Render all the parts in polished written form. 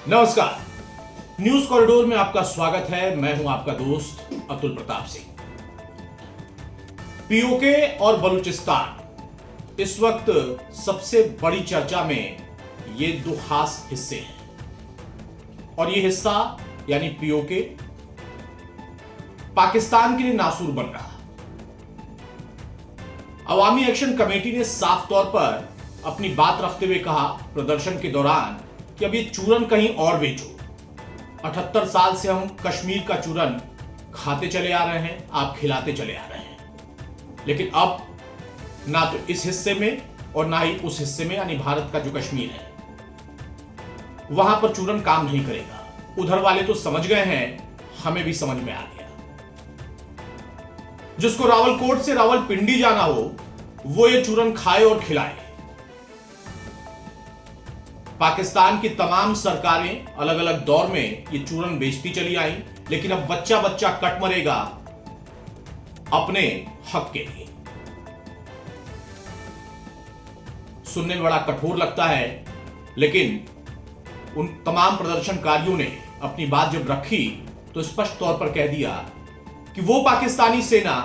नमस्कार, news corridor में आपका स्वागत है। मैं हूं आपका दोस्त अतुल प्रताप सिंह। पीओके और बलूचिस्तान इस वक्त सबसे बड़ी चर्चा में ये दो खास हिस्से हैं और ये हिस्सा यानी पीओके पाकिस्तान के लिए नासूर बन रहा। अवामी एक्शन कमेटी ने साफ तौर पर अपनी बात रखते हुए कहा प्रदर्शन के दौरान कि अब ये चूरन कहीं और बेचो। 78 साल से हम कश्मीर का चूरन खाते चले आ रहे हैं, आप खिलाते चले आ रहे हैं, लेकिन अब ना तो इस हिस्से में और ना ही उस हिस्से में यानी भारत का जो कश्मीर है वहां पर चूरन काम नहीं करेगा। उधर वाले तो समझ गए हैं, हमें भी समझ में आ गया। जिसको रावलकोट से रावलपिंडी जाना हो वो ये चूरन खाए और खिलाए। पाकिस्तान की तमाम सरकारें अलग अलग दौर में ये चूरन बेचती चली आई, लेकिन अब बच्चा बच्चा कट मरेगा अपने हक के लिए। सुनने में बड़ा कठोर लगता है, लेकिन उन तमाम प्रदर्शनकारियों ने अपनी बात जब रखी तो स्पष्ट तौर पर कह दिया कि वो पाकिस्तानी सेना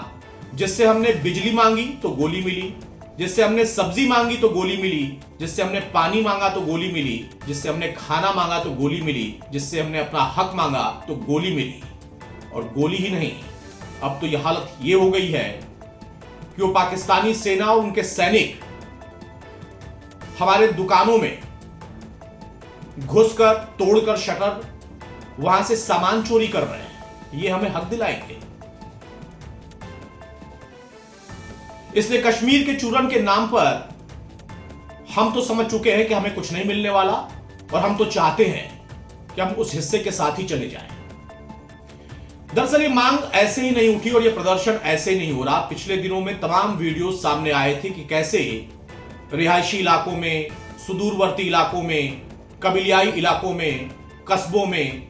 जिससे हमने बिजली मांगी तो गोली मिली, जिससे हमने सब्जी मांगी तो गोली मिली, जिससे हमने पानी मांगा तो गोली मिली, जिससे हमने खाना मांगा तो गोली मिली, जिससे हमने अपना हक मांगा तो गोली मिली। और गोली ही नहीं, अब तो यह हालत ये हो गई है कि वो पाकिस्तानी सेना और उनके सैनिक हमारे दुकानों में घुसकर तोड़कर शटर वहां से सामान चोरी कर रहे हैं। ये हमें हक दिलाएंगे। इसलिए कश्मीर के चूरन के नाम पर हम तो समझ चुके हैं कि हमें कुछ नहीं मिलने वाला और हम तो चाहते हैं कि हम उस हिस्से के साथ ही चले जाएं। दरअसल ये मांग ऐसे ही नहीं उठी और ये प्रदर्शन ऐसे ही नहीं हो रहा। पिछले दिनों में तमाम वीडियो सामने आए थे कि कैसे रिहायशी इलाकों में, सुदूरवर्ती इलाकों में, कबीलियाई इलाकों में, कस्बों में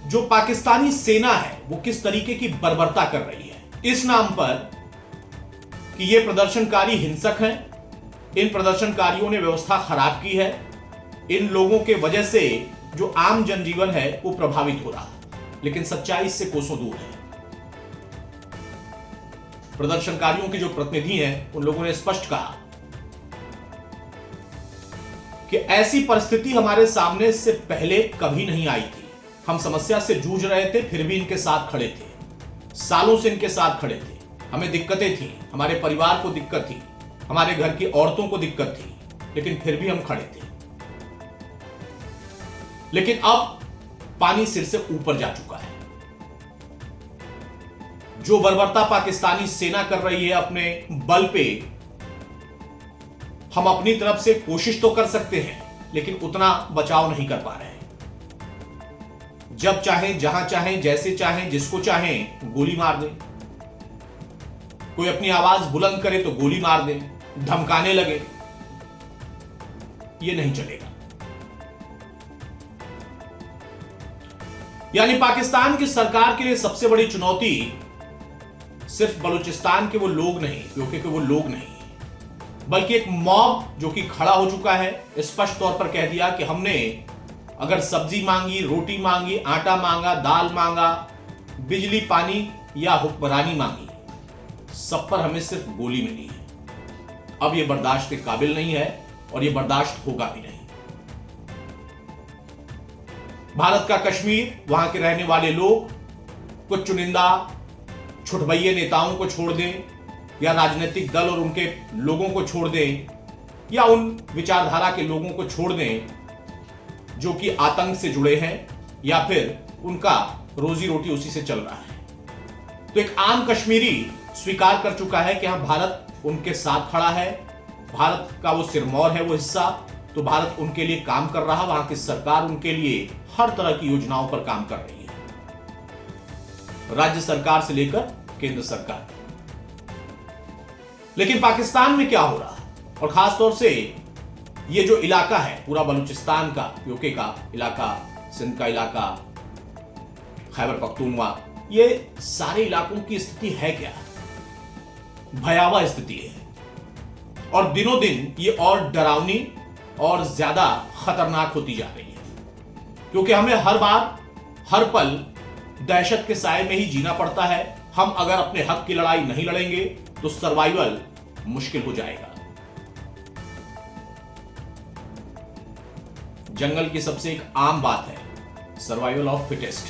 जो पाकिस्तानी सेना है वो किस तरीके की बर्बरता कर रही है इस नाम पर कि ये प्रदर्शनकारी हिंसक हैं, इन प्रदर्शनकारियों ने व्यवस्था खराब की है, इन लोगों के वजह से जो आम जनजीवन है वो प्रभावित हो रहा। लेकिन सच्चाई इससे कोसों दूर है। प्रदर्शनकारियों के जो प्रतिनिधि हैं उन लोगों ने स्पष्ट कहा कि ऐसी परिस्थिति हमारे सामने इससे पहले कभी नहीं आई थी। हम समस्या से जूझ रहे थे, फिर भी इनके साथ खड़े थे, सालों से इनके साथ खड़े थे। हमें दिक्कतें थी, हमारे परिवार को दिक्कत थी, हमारे घर की औरतों को दिक्कत थी, लेकिन फिर भी हम खड़े थे। लेकिन अब पानी सिर से ऊपर जा चुका है। जो बर्बरता पाकिस्तानी सेना कर रही है अपने बल पे, हम अपनी तरफ से कोशिश तो कर सकते हैं, लेकिन उतना बचाव नहीं कर पा रहे हैं। जब चाहें, जहां चाहें, जैसे चाहें, जिसको चाहें गोली मार दें। कोई अपनी आवाज बुलंद करे तो गोली मार दें, धमकाने लगे। ये नहीं चलेगा। यानी पाकिस्तान की सरकार के लिए सबसे बड़ी चुनौती सिर्फ बलूचिस्तान के वो लोग नहीं, क्योंकि वो लोग नहीं, बल्कि एक मॉब जो कि खड़ा हो चुका है, स्पष्ट तौर पर कह दिया कि हमने अगर सब्जी मांगी, रोटी मांगी, आटा मांगा, दाल मांगा, बिजली, पानी या हुक्मरानी मांगी, सब पर हमें सिर्फ गोली मिली है। अब यह बर्दाश्त के काबिल नहीं है और यह बर्दाश्त होगा भी नहीं। भारत का कश्मीर, वहां के रहने वाले लोग कुछ चुनिंदा छुटभइये नेताओं को छोड़ दें या राजनीतिक दल और उनके लोगों को छोड़ दें या उन विचारधारा के लोगों को छोड़ दें जो कि आतंक से जुड़े हैं या फिर उनका रोजी रोटी उसी से चल रहा है। तो एक आम कश्मीरी स्वीकार कर चुका है कि हां, भारत उनके साथ खड़ा है, भारत का वो सिरमौर है वो हिस्सा, तो भारत उनके लिए काम कर रहा। वहां की सरकार उनके लिए हर तरह की योजनाओं पर काम कर रही है, राज्य सरकार से लेकर केंद्र सरकार। लेकिन पाकिस्तान में क्या हो रहा है, और खासतौर से ये जो इलाका है पूरा बलूचिस्तान का, पीओके का इलाका, सिंध का इलाका, खैबर पख्तूनवा, ये सारे इलाकों की स्थिति है क्या? भयावह स्थिति है और दिनों दिन ये और डरावनी और ज्यादा खतरनाक होती जा रही है, क्योंकि हमें हर बार हर पल दहशत के साए में ही जीना पड़ता है। हम अगर अपने हक की लड़ाई नहीं लड़ेंगे तो सर्वाइवल मुश्किल हो जाएगा। जंगल की सबसे एक आम बात है सर्वाइवल ऑफ फिटेस्ट।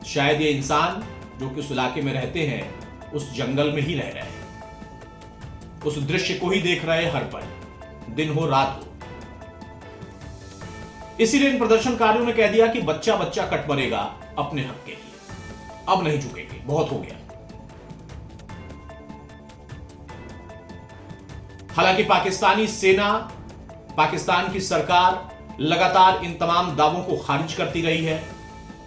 शायद ये इंसान जो कि उस इलाके में रहते हैं उस जंगल में ही रह रहे हैं, उस दृश्य को ही देख रहे हैं हर पल, दिन हो रात हो। इसीलिए इन प्रदर्शनकारियों ने कह दिया कि बच्चा बच्चा कट मरेगा अपने हक के लिए, अब नहीं झुकेंगे, बहुत हो गया। हालांकि पाकिस्तानी सेना, पाकिस्तान की सरकार लगातार इन तमाम दावों को खारिज करती रही है।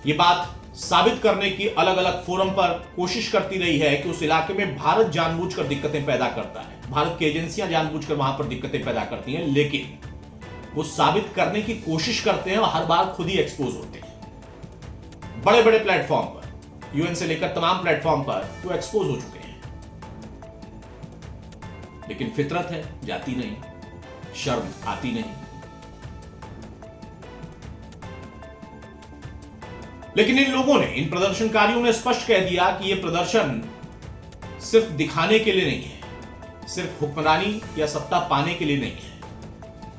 यह बात साबित करने की अलग अलग फोरम पर कोशिश करती रही है कि उस इलाके में भारत जानबूझकर दिक्कतें पैदा करता है, भारत की एजेंसियां जानबूझकर वहां पर दिक्कतें पैदा करती हैं, लेकिन वो साबित करने की कोशिश करते हैं और हर बार खुद ही एक्सपोज होते हैं। बड़े बड़े प्लेटफॉर्म पर, यूएन से लेकर तमाम प्लेटफॉर्म पर वो एक्सपोज हो चुके हैं। लेकिन फितरत है, जाती नहीं, शर्म आती नहीं। लेकिन इन लोगों ने, इन प्रदर्शनकारियों ने स्पष्ट कह दिया कि यह प्रदर्शन सिर्फ दिखाने के लिए नहीं है, सिर्फ हुक्मरानी या सत्ता पाने के लिए नहीं है,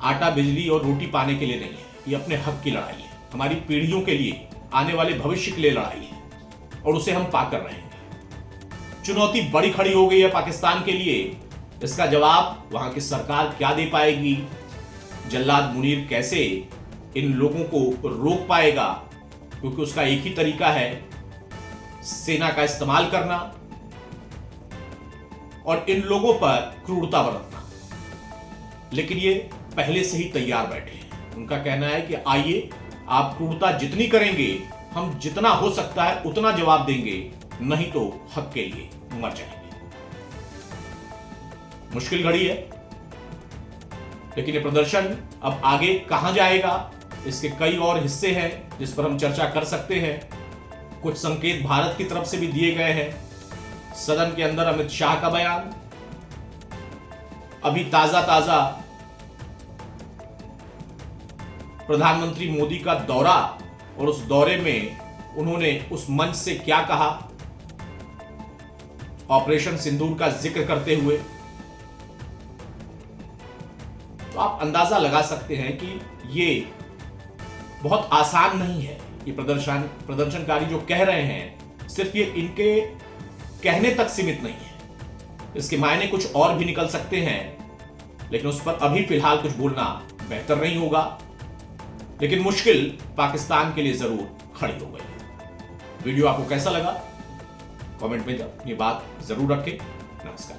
आटा बिजली और रोटी पाने के लिए नहीं है। ये अपने हक की लड़ाई है, हमारी पीढ़ियों के लिए, आने वाले भविष्य के लिए लड़ाई है, और उसे हम पाकर रहेंगे। चुनौती बड़ी खड़ी हो गई है पाकिस्तान के लिए। इसका जवाब वहां की सरकार क्या दे पाएगी, जल्लाद मुनीर कैसे इन लोगों को रोक पाएगा, क्योंकि उसका एक ही तरीका है, सेना का इस्तेमाल करना और इन लोगों पर क्रूरता बरतना। लेकिन ये पहले से ही तैयार बैठे हैं। उनका कहना है कि आइए, आप क्रूरता जितनी करेंगे हम जितना हो सकता है उतना जवाब देंगे, नहीं तो हक के लिए मर जाएंगे। मुश्किल घड़ी है, लेकिन ये प्रदर्शन अब आगे कहां जाएगा, इसके कई और हिस्से हैं जिस पर हम चर्चा कर सकते हैं। कुछ संकेत भारत की तरफ से भी दिए गए हैं। सदन के अंदर अमित शाह का बयान, अभी ताजा प्रधानमंत्री मोदी का दौरा, और उस दौरे में उन्होंने उस मंच से क्या कहा, ऑपरेशन सिंदूर का जिक्र करते हुए। तो आप अंदाजा लगा सकते हैं कि ये बहुत आसान नहीं है। ये प्रदर्शनकारी जो कह रहे हैं, सिर्फ ये इनके कहने तक सीमित नहीं है, इसके मायने कुछ और भी निकल सकते हैं, लेकिन उस पर अभी फिलहाल कुछ बोलना बेहतर नहीं होगा। लेकिन मुश्किल पाकिस्तान के लिए जरूर खड़ी हो गई। वीडियो आपको कैसा लगा, कमेंट में अपनी बात जरूर रखें। नमस्कार।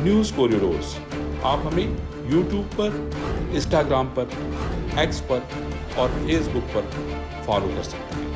न्यूज कोरिडोर्स आप हमें YouTube पर, Instagram पर, X पर और Facebook पर फॉलो कर सकते हैं।